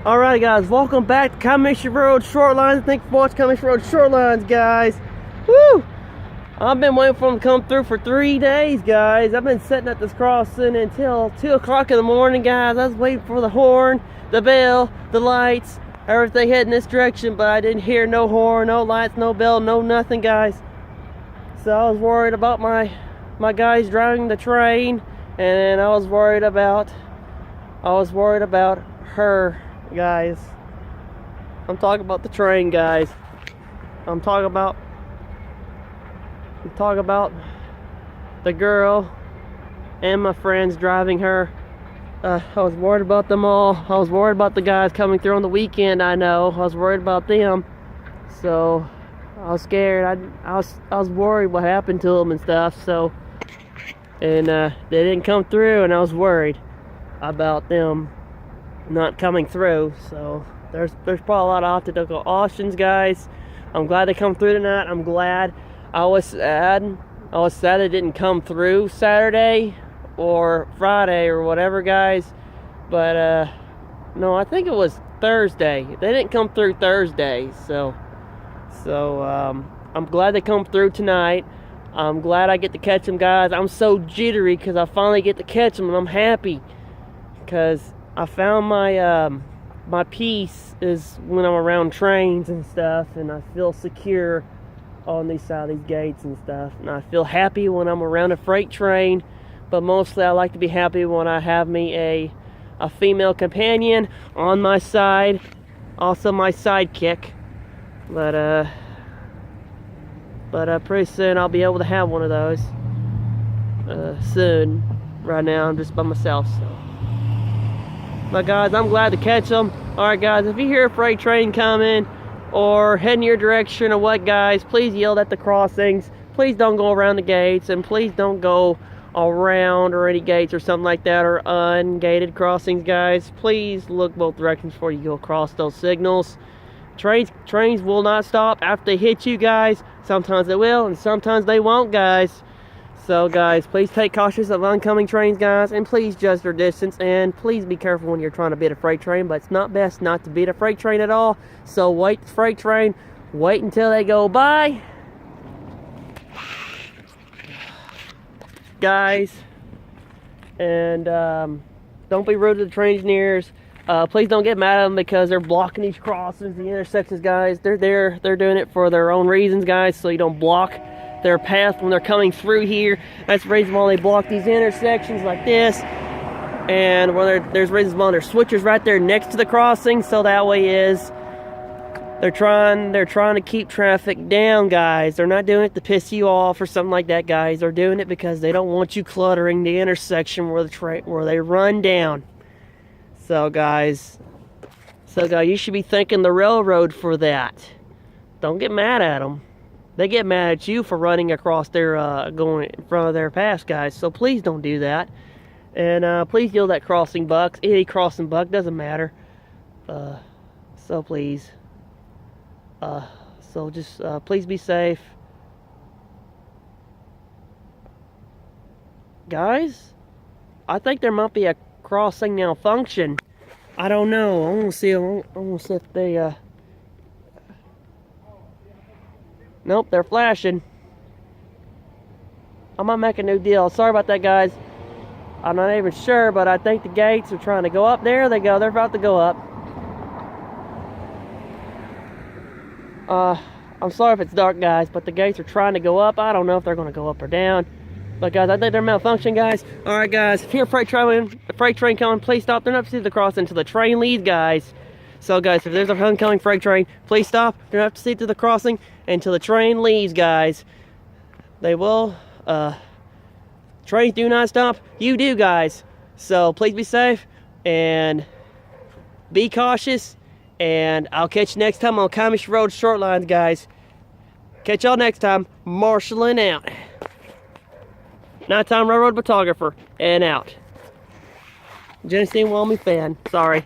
Alright guys, welcome back to Kiamichi Road Shortlines. Thanks for watching Kiamichi Road Shortlines, guys. Woo! I've been waiting for them to come through for 3 days, guys. I've been sitting at this crossing until 2 o'clock in the morning, guys. I was waiting for the horn, the bell, the lights, everything heading this direction, but I didn't hear no horn, no lights, no bell, no nothing, guys. So I was worried about my guys driving the train, and I was worried about her, guys. I'm talking about the train, guys. I'm talking about the girl and my friends driving her. I was worried about them all. I was worried about the guys coming through on the weekend. I know I was worried about them, so I was scared. I was worried what happened to them and stuff. So, and they didn't come through, and I was worried about them not coming through. So there's probably a lot of optical options, guys. I'm glad they come through tonight. I'm glad. I was sad it didn't come through Saturday or Friday or whatever, guys. But no, I think it was Thursday. They didn't come through Thursday. So I'm glad they come through tonight. I'm glad I get to catch them, guys. I'm so jittery because I finally get to catch them, and I'm happy because I found my peace is when I'm around trains and stuff, and I feel secure on these side of these gates and stuff, and I feel happy when I'm around a freight train. But mostly I like to be happy when I have me a female companion on my side, also my sidekick. But pretty soon I'll be able to have one of those soon. Right now I'm just by myself, so. But guys, I'm glad to catch them. Alright guys, if you hear a freight train coming or heading your direction or what, guys, please yield at the crossings. Please don't go around the gates, and please don't go around or any gates or something like that, or ungated crossings, guys. Please look both directions before you go across those signals. Trains will not stop after they hit you, guys. Sometimes they will and sometimes they won't, guys. So guys, please take cautious of oncoming trains, guys, and please judge their distance, and please be careful when you're trying to beat a freight train. But it's not best not to beat a freight train at all. So wait the freight train, wait until they go by, guys. And don't be rude to the train engineers. Please don't get mad at them because they're blocking these crossings, the intersections, guys. They're doing it for their own reasons, guys, so you don't block their path when they're coming through here. That's the reason why they block these intersections like this, and there's reasons why there's switchers right there next to the crossing, so that way is they're trying to keep traffic down, guys. They're not doing it to piss you off or something like that, guys. They're doing it because they don't want you cluttering the intersection where they run down. So guys, you should be thanking the railroad for that. Don't get mad at them. They get mad at you for running across their, going in front of their pass, guys. So please don't do that. And please yield that crossing buck. Any crossing buck, doesn't matter. So please. So just please be safe. Guys, I think there might be a crossing malfunction. I don't know. I want to see if they nope, they're flashing. I might make a new deal. Sorry about that, guys. I'm not even sure, but I think the gates are trying to go up. There they go. They're about to go up. I'm sorry if it's dark, guys, but the gates are trying to go up. I don't know if they're going to go up or down. But guys, I think they're malfunction, guys. Alright guys, if you're a freight train coming, please stop. They're not to the crossing until the train leaves, guys. So guys, if there's a oncoming freight train, please stop. You're gonna have to see to the crossing until the train leaves, guys. They will. Trains do not stop. You do, guys. So please be safe and be cautious. And I'll catch you next time on Kiamichi Road Shortlines, guys. Catch y'all next time. Marshalling out. Nighttime railroad photographer and out. Genesee Wyoming fan. Sorry.